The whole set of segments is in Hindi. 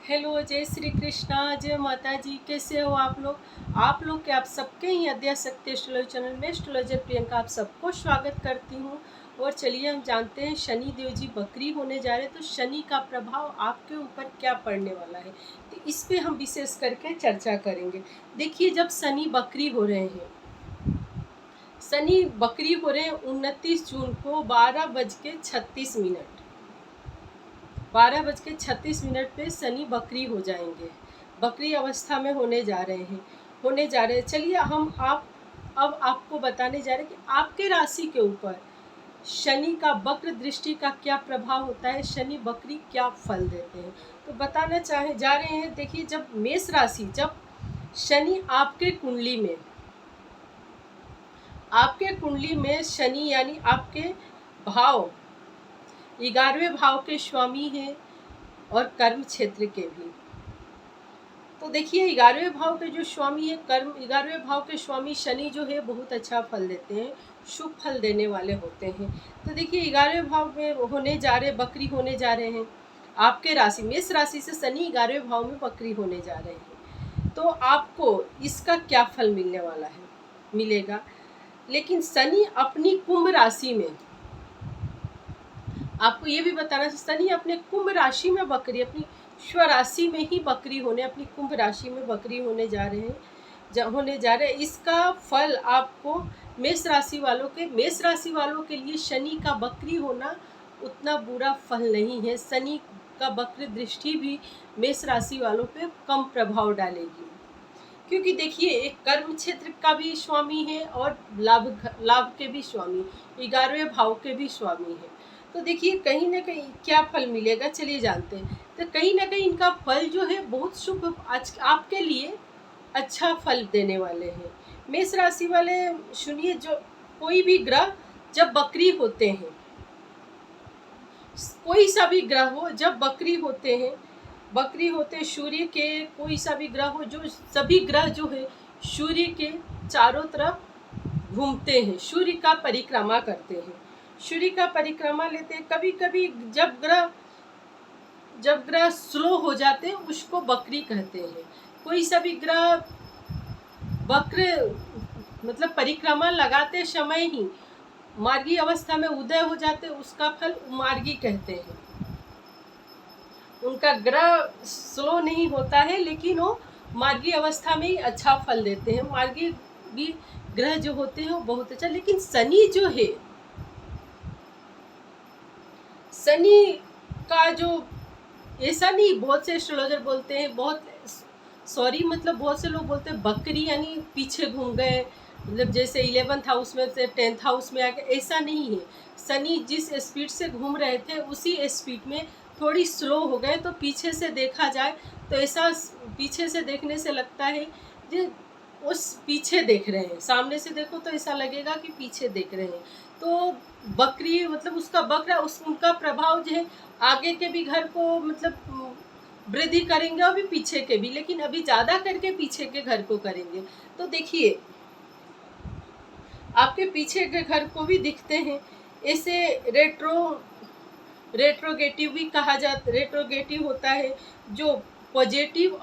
हेलो, जय श्री कृष्णा, जय माता जी। कैसे हो आप लोग के आप सबके ही अद्याशक्ति एस्ट्रोलॉजी चैनल में एस्ट्रोलॉजर प्रियंका आप सबको स्वागत करती हूँ। और चलिए हम जानते हैं शनि देव जी बकरी होने जा रहे हैं, तो शनि का प्रभाव आपके ऊपर क्या पड़ने वाला है, तो इस पे हम विशेष करके चर्चा करेंगे। देखिए, जब शनि बकरी हो रहे हैं, शनि बकरी हो रहे हैं 29 जून को 12:36 पे शनि बकरी हो जाएंगे, बकरी अवस्था में होने जा रहे हैं। चलिए अब आपको बताने जा रहे हैं कि आपके राशि के ऊपर शनि का वक्र दृष्टि का क्या प्रभाव होता है, शनि बकरी क्या फल देते हैं, तो बताना जा रहे हैं। देखिए, जब मेष राशि, जब शनि आपके कुंडली में शनि यानी आपके भाव 11वें भाव के स्वामी हैं और कर्म क्षेत्र के भी। तो देखिए, 11वें भाव के जो स्वामी है, 11वें भाव के स्वामी शनि जो है बहुत अच्छा फल देते हैं, शुभ फल देने वाले होते हैं। तो देखिए, 11वें भाव में बकरी होने जा रहे हैं। आपके राशि मेष राशि से शनि 11वें भाव में बकरी होने जा रहे हैं, तो आपको इसका क्या फल मिलेगा। लेकिन शनि अपनी कुंभ राशि में, आपको ये भी बताना, शनि अपने कुंभ राशि में बकरी, अपनी स्वराशि में ही बकरी अपनी कुंभ राशि में बकरी होने जा रहे हैं। इसका फल आपको मेष राशि वालों के लिए शनि का बकरी होना उतना बुरा फल नहीं है। शनि का वक्र दृष्टि भी मेष राशि वालों पे कम प्रभाव डालेगी, क्योंकि देखिए, एक कर्म क्षेत्र का भी स्वामी है और लाभ के भी स्वामी, 11वें भाव के भी स्वामी है। तो देखिए, कहीं ना कहीं क्या फल मिलेगा, चलिए जानते हैं। तो कहीं ना कहीं इनका फल जो है बहुत शुभ, आज आपके लिए अच्छा फल देने वाले हैं। मेष राशि वाले सुनिए, जो कोई भी ग्रह जब बकरी होते हैं, कोई सा भी ग्रह हो, जब बकरी होते सूर्य के, कोई सा भी ग्रह हो, जो सभी ग्रह जो है सूर्य के चारों तरफ घूमते हैं, सूर्य का परिक्रमा करते हैं, सूर्य का परिक्रमा लेते हैं। कभी कभी जब ग्रह स्लो हो जाते हैं उसको बकरी कहते हैं। कोई सा भी ग्रह वक्र मतलब परिक्रमा लगाते समय ही मार्गी अवस्था में उदय हो जाते, उसका फल मार्गी कहते हैं। उनका ग्रह स्लो नहीं होता है, लेकिन वो मार्गी अवस्था में ही अच्छा फल देते हैं। मार्गी भी ग्रह जो होते हैं वो बहुत अच्छा। लेकिन शनि जो है, शनि का जो, ऐसा नहीं, बहुत से एस्ट्रोलॉजर बोलते हैं, बहुत से लोग बोलते हैं बकरी यानी पीछे घूम गए, मतलब जैसे 11th हाउस में से 10th हाउस में आ गए, ऐसा नहीं है। शनि जिस स्पीड से घूम रहे थे उसी स्पीड में थोड़ी स्लो हो गए। तो पीछे से देखा जाए तो ऐसा, पीछे से देखने से लगता है कि उस पीछे देख रहे हैं, सामने से देखो तो ऐसा लगेगा कि पीछे देख रहे हैं। तो बकरी मतलब उसका उनका प्रभाव जो है आगे के भी घर को मतलब वृद्धि करेंगे और भी पीछे के भी, लेकिन अभी ज़्यादा करके पीछे के घर को करेंगे। तो देखिए, आपके पीछे के घर को भी दिखते हैं। इसे रेट्रोगेटिव भी कहा जाता। रेट्रोगेटिव होता है जो पॉजिटिव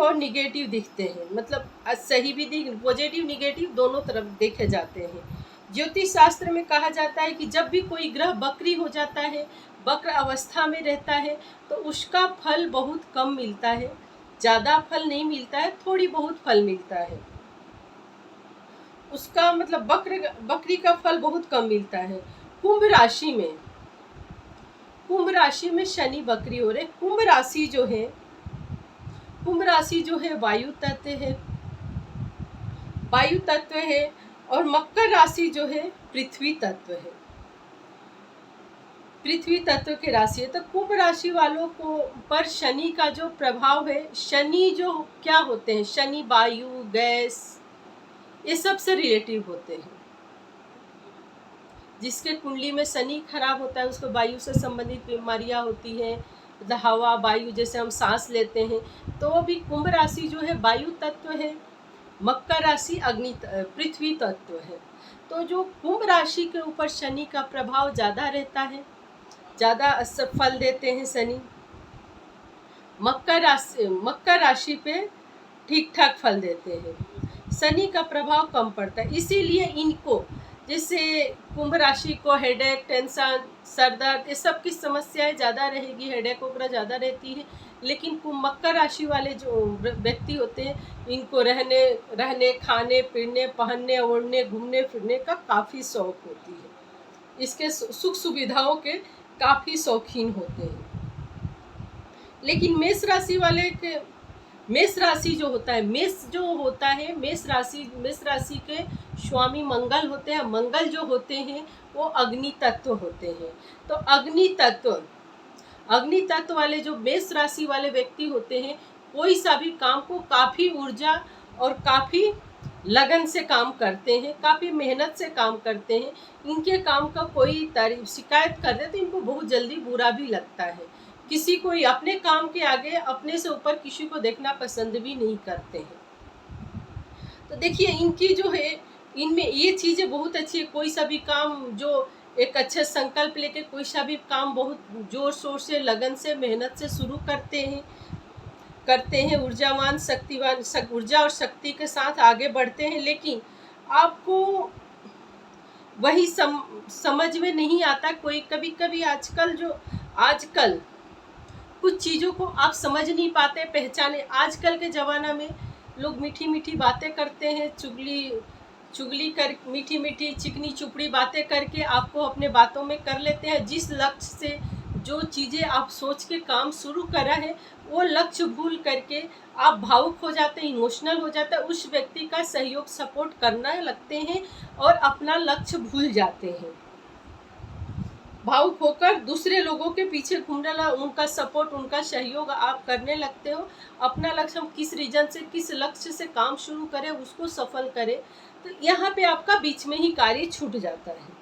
और निगेटिव दिखते हैं, मतलब सही भी पॉजिटिव निगेटिव दोनों तरफ देखे जाते हैं। ज्योतिष शास्त्र में कहा जाता है कि जब भी कोई ग्रह बकरी हो जाता है, वक्र अवस्था में रहता है, तो उसका फल बहुत कम मिलता है, ज़्यादा फल नहीं मिलता है, थोड़ी बहुत फल मिलता है। उसका मतलब बकरी का फल बहुत कम मिलता है। कुंभ राशि में शनि बकरी हो रहे। कुंभ राशि जो है वायु तत्व है और मकर राशि जो है पृथ्वी तत्व के राशि है। तो कुंभ राशि वालों को पर शनि का जो प्रभाव है, शनि जो क्या होते हैं, शनि वायु, गैस, ये सब से रिलेटिव होते हैं। जिसके कुंडली में शनि खराब होता है उसको वायु से संबंधित बीमारियां होती हैं, मतलब हवा वायु जैसे हम सांस लेते हैं। तो भी कुंभ राशि जो है वायु तत्व है, मकर राशि पृथ्वी तत्व है। तो जो कुंभ राशि के ऊपर शनि का प्रभाव ज़्यादा रहता है, ज़्यादा फल देते हैं शनि। मकर राशि पे ठीक ठाक फल देते हैं। शनि का प्रभाव कम पड़ता है, इसीलिए इनको, जैसे कुंभ राशि को हेडेक, टेंशन, सर दर्द, ये सब की समस्याएं ज़्यादा रहेगी, हेडेक वगैरह ज़्यादा रहती है। लेकिन मकर राशि वाले जो व्यक्ति होते हैं, इनको रहने खाने पीने, पहनने ओढ़ने, घूमने फिरने का काफ़ी शौक होती है, इसके सुख सुविधाओं के काफ़ी शौकीन होते हैं। लेकिन मेष राशि वाले के, मेष राशि जो होता है, मेष राशि के स्वामी मंगल होते हैं। मंगल जो होते हैं वो अग्नि तत्व होते हैं। तो अग्नि तत्व वाले जो मेष राशि वाले व्यक्ति होते हैं, कोई सा भी काम को काफ़ी ऊर्जा और काफ़ी लगन से काम करते हैं, काफ़ी मेहनत से काम करते हैं। इनके काम का कोई तारीफ शिकायत कर दे तो इनको बहुत जल्दी बुरा भी लगता है। किसी को अपने काम के आगे अपने से ऊपर किसी को देखना पसंद भी नहीं करते हैं। तो देखिए इनकी जो है, इनमें ये चीज़ें बहुत अच्छी है। कोई सा भी काम जो एक अच्छा संकल्प लेके कोई सा भी काम बहुत जोर शोर से, लगन से, मेहनत से शुरू करते हैं, ऊर्जावान, शक्तिवान, ऊर्जा और शक्ति के साथ आगे बढ़ते हैं। लेकिन आपको वही समझ में नहीं आता, कोई कभी आजकल कुछ चीज़ों को आप समझ नहीं पाते, पहचाने। आजकल के ज़माना में लोग मीठी मीठी बातें करते हैं, चुगली कर, मीठी मीठी चिकनी चुपड़ी बातें करके आपको अपने बातों में कर लेते हैं। जिस लक्ष्य से जो चीज़ें आप सोच के काम शुरू करा है, वो लक्ष्य भूल करके आप भावुक हो जाते हैं, इमोशनल हो जाते हैं, उस व्यक्ति का सहयोग सपोर्ट करना लगते हैं और अपना लक्ष्य भूल जाते हैं। भावुक होकर दूसरे लोगों के पीछे घूमने लगा, उनका सपोर्ट, उनका सहयोग आप करने लगते हो। अपना लक्ष्य, हम किस रीजन से, किस लक्ष्य से काम शुरू करें, उसको सफल करें, तो यहाँ पे आपका बीच में ही कार्य छूट जाता है।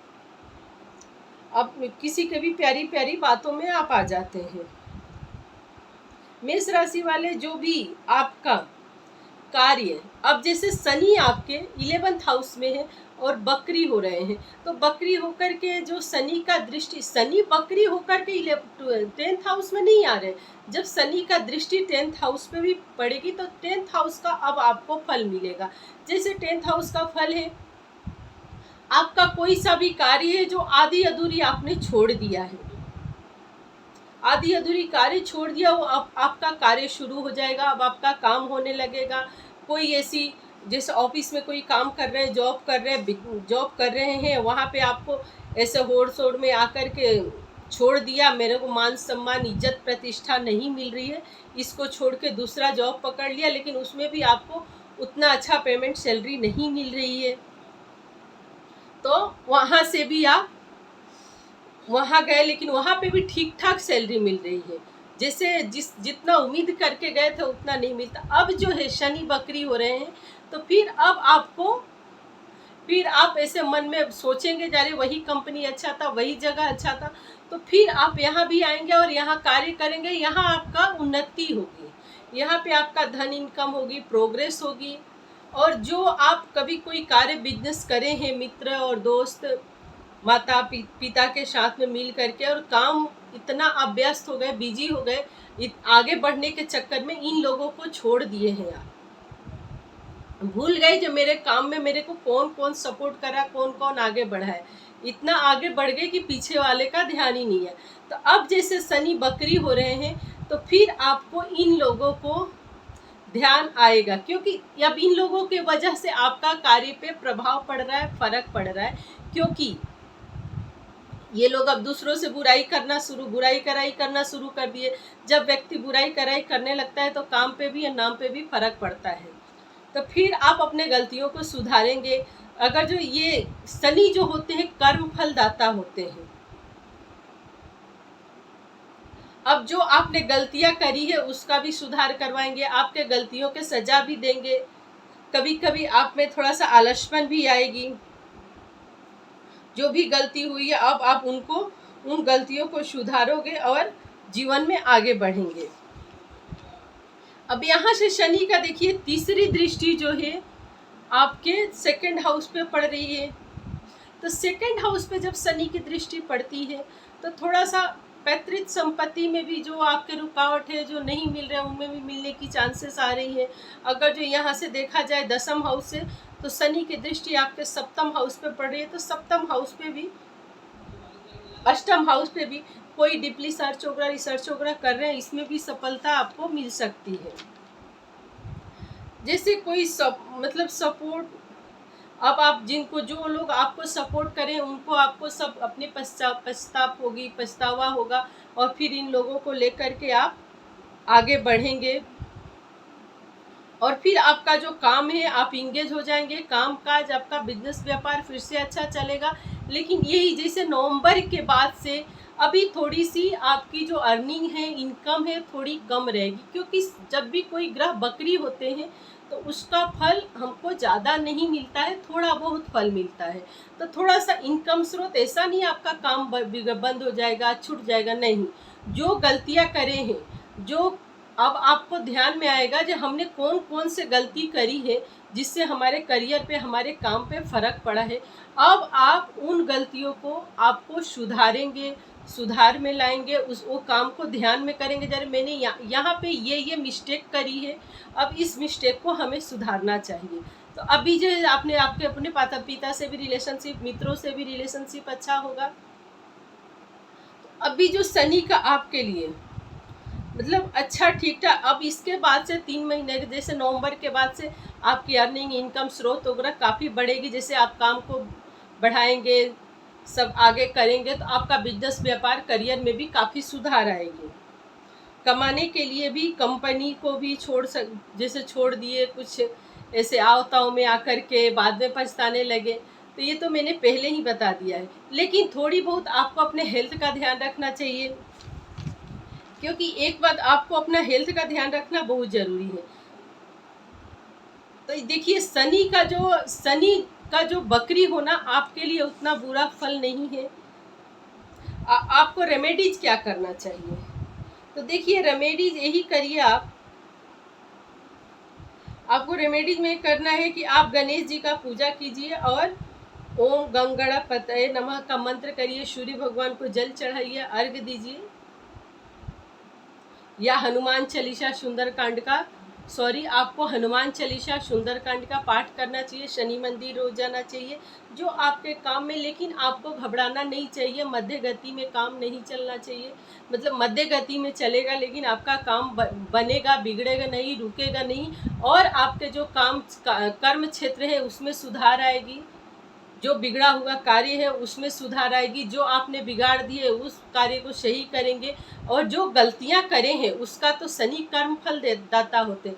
अब किसी के भी प्यारी प्यारी बातों में आप आ जाते हैं। मेष राशि वाले जो भी आपका कार्य, अब जैसे शनि आपके 11th हाउस में है और बकरी हो रहे हैं, तो बकरी होकर के जो शनि का दृष्टि, शनि बकरी होकर के 10th हाउस में नहीं आ रहे। जब शनि का दृष्टि 10th हाउस पे भी पड़ेगी तो 10th हाउस का अब आपको फल मिलेगा। जैसे 10th हाउस का फल है, आपका कोई सा भी कार्य है जो आधी अधूरी आपने छोड़ दिया है, आधी अधूरी कार्य छोड़ दिया, वो अब आपका कार्य शुरू हो जाएगा। अब आपका काम होने लगेगा। कोई ऐसी, जैसे ऑफिस में कोई काम कर रहे हैं, जॉब कर रहे हैं, वहाँ पे आपको ऐसे होड़ शोड़ में आकर के छोड़ दिया, मेरे को मान सम्मान, इज्जत, प्रतिष्ठा नहीं मिल रही है, इसको छोड़ के दूसरा जॉब पकड़ लिया, लेकिन उसमें भी आपको उतना अच्छा पेमेंट, सैलरी नहीं मिल रही है, तो वहाँ से भी आप वहाँ गए, लेकिन वहाँ पे भी ठीक ठाक सैलरी मिल रही है। जैसे जितना उम्मीद करके गए थे उतना नहीं मिलता। अब जो है शनि बकरी हो रहे हैं, तो फिर आप ऐसे मन में सोचेंगे, जा रहे वही कंपनी अच्छा था, वही जगह अच्छा था, तो फिर आप यहाँ भी आएंगे और यहाँ कार्य करेंगे। यहाँ आपका उन्नति होगी, यहाँ पे आपका धन इनकम होगी, प्रोग्रेस होगी। और जो आप कभी कोई कार्य बिजनेस करे हैं, मित्र और दोस्त, माता पिता के साथ में मिल करके, और काम इतना आप व्यस्त हो गए, बिजी हो गए, आगे बढ़ने के चक्कर में इन लोगों को छोड़ दिए हैं। आप भूल गए जो मेरे काम में मेरे को कौन कौन सपोर्ट करा, कौन कौन आगे बढ़ा है। इतना आगे बढ़ गए कि पीछे वाले का ध्यान ही नहीं है। तो अब जैसे शनि बकरी हो रहे हैं, तो फिर आपको इन लोगों को ध्यान आएगा, क्योंकि अब इन लोगों के वजह से आपका कार्य पे प्रभाव पड़ रहा है, फर्क पड़ रहा है। क्योंकि ये लोग अब दूसरों से बुराई कराई करना शुरू कर दिए। जब व्यक्ति बुराई कराई करने लगता है तो काम पे भी या नाम पे भी फर्क पड़ता है। तो फिर आप अपने गलतियों को सुधारेंगे। अगर जो ये शनि जो होते हैं कर्म फलदाता होते हैं, अब जो आपने गलतियां करी है उसका भी सुधार करवाएंगे, आपके गलतियों के सजा भी देंगे। कभी कभी आप में थोड़ा सा आलसपन भी आएगी। जो भी गलती हुई है अब आप उन गलतियों को सुधारोगे और जीवन में आगे बढ़ेंगे। अब यहाँ से शनि का देखिए तीसरी दृष्टि जो है आपके 2nd हाउस पे पड़ रही है। तो 2nd हाउस पे जब शनि की दृष्टि पड़ती है तो थोड़ा सा पैतृक संपत्ति में भी जो आपके रुकावट है, जो नहीं मिल रहे, उनमें भी मिलने की चांसेस आ रही है। अगर जो यहाँ से देखा जाए 10th हाउस से, तो शनि की दृष्टि आपके 7th हाउस पे पड़ रही है, तो 7th हाउस पे भी, 8th हाउस पे भी कोई डीपली सर्च वगैरह, रिसर्च वगैरह कर रहे हैं, इसमें भी सफलता आपको मिल सकती है। जैसे कोई मतलब सपोर्ट, अब आप जिनको, जो लोग आपको सपोर्ट करें, उनको आपको सब अपने पछतावा होगा, और फिर इन लोगों को लेकर के आप आगे बढ़ेंगे, और फिर आपका जो काम है आप इंगेज हो जाएंगे, काम काज आपका, बिजनेस व्यापार फिर से अच्छा चलेगा। लेकिन यही जैसे नवंबर के बाद से अभी थोड़ी सी आपकी जो अर्निंग है, इनकम है, थोड़ी कम रहेगी, क्योंकि जब भी कोई ग्रह बकरी होते हैं तो उसका फल हमको ज़्यादा नहीं मिलता है, थोड़ा बहुत फल मिलता है। तो थोड़ा सा इनकम स्रोत, ऐसा नहीं आपका काम बंद हो जाएगा, छूट जाएगा, नहीं। जो गलतियां करे हैं, जो अब आपको ध्यान में आएगा जो हमने कौन कौन से गलती करी है जिससे हमारे करियर पे, हमारे काम पे फ़र्क पड़ा है। अब आप उन गलतियों को आपको सुधारेंगे, सुधार में लाएंगे, वो काम को ध्यान में करेंगे, जरा मैंने यहाँ पे ये मिस्टेक करी है, अब इस मिस्टेक को हमें सुधारना चाहिए। तो अभी जो आपने आपके अपने माता पिता से भी रिलेशनशिप, मित्रों से भी रिलेशनशिप अच्छा होगा। तो अभी जो शनि का आपके लिए मतलब अच्छा ठीक ठाक, अब इसके बाद से 3 महीने, जैसे नवंबर के बाद से आपकी अर्निंग, इनकम स्रोत वगैरह काफ़ी बढ़ेगी। जैसे आप काम को बढ़ाएंगे, सब आगे करेंगे, तो आपका बिजनेस व्यापार, करियर में भी काफ़ी सुधार आएंगे। कमाने के लिए भी कंपनी को भी जैसे छोड़ दिए, कुछ ऐसे आवताओं में आकर के बाद में पछताने लगे, तो ये तो मैंने पहले ही बता दिया है। लेकिन थोड़ी बहुत आपको अपने हेल्थ का ध्यान रखना चाहिए, क्योंकि एक बात, आपको अपना हेल्थ का ध्यान रखना बहुत ज़रूरी है। तो देखिए, शनि का जो बकरी होना आपके लिए उतना बुरा फल नहीं है। आपको रेमेडीज क्या करना चाहिए, तो देखिए रेमेडीज यही करिए। आपको रेमेडीज में करना है कि आप गणेश जी का पूजा कीजिए और ओम गंगणपतये नमः का मंत्र करिए, सूर्य भगवान को जल चढ़ाइए, अर्घ्य दीजिए, या हनुमान चालीसा सुंदरकांड का, आपको हनुमान चालीसा सुंदरकांड का पाठ करना चाहिए, शनि मंदिर रोज जाना चाहिए, जो आपके काम में। लेकिन आपको घबराना नहीं चाहिए, मध्य गति में काम नहीं चलना चाहिए, मतलब मध्य गति में चलेगा, लेकिन आपका काम बनेगा, बिगड़ेगा नहीं, रुकेगा नहीं, और आपके जो कर्म क्षेत्र है उसमें सुधार आएगी, जो बिगड़ा हुआ कार्य है उसमें सुधार आएगी, जो आपने बिगाड़ दिए उस कार्य को सही करेंगे, और जो गलतियां करे हैं उसका तो शनि कर्म फल दाता होते।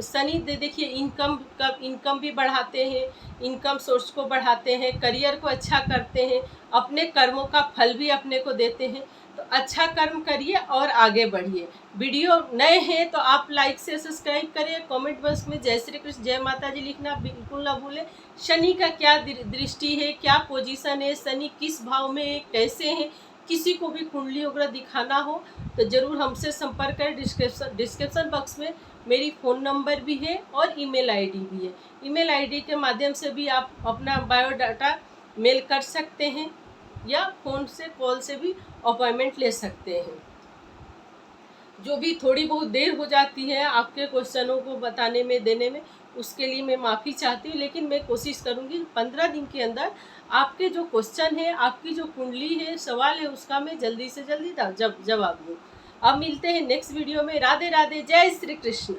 शनि देखिए इनकम भी बढ़ाते हैं, इनकम सोर्स को बढ़ाते हैं, करियर को अच्छा करते हैं, अपने कर्मों का फल भी अपने को देते हैं। तो अच्छा कर्म करिए और आगे बढ़िए। वीडियो नए हैं तो आप लाइक से सब्सक्राइब करें, कमेंट बॉक्स में जय श्री कृष्ण, जय माता जी लिखना बिल्कुल ना भूलें। शनि का क्या दृष्टि है, क्या पोजीशन है, शनि किस भाव में है, कैसे हैं, किसी को भी कुंडली वगैरह दिखाना हो तो ज़रूर हमसे संपर्क करें। डिस्क्रिप्शन बॉक्स में मेरी फ़ोन नंबर भी है और ईमेल आईडी भी है। ईमेल आईडी के माध्यम से भी आप अपना बायोडाटा मेल कर सकते हैं, या फ़ोन से कॉल से भी अपॉइंटमेंट ले सकते हैं। जो भी थोड़ी बहुत देर हो जाती है आपके क्वेश्चनों को बताने में, देने में, उसके लिए मैं माफ़ी चाहती हूँ। लेकिन मैं कोशिश करूँगी 15 दिन के अंदर आपके जो क्वेश्चन है, आपकी जो कुंडली है, सवाल है, उसका मैं जल्दी से जल्दी जवाब दूँ। अब मिलते हैं नेक्स्ट वीडियो में। राधे राधे, जय श्री कृष्ण।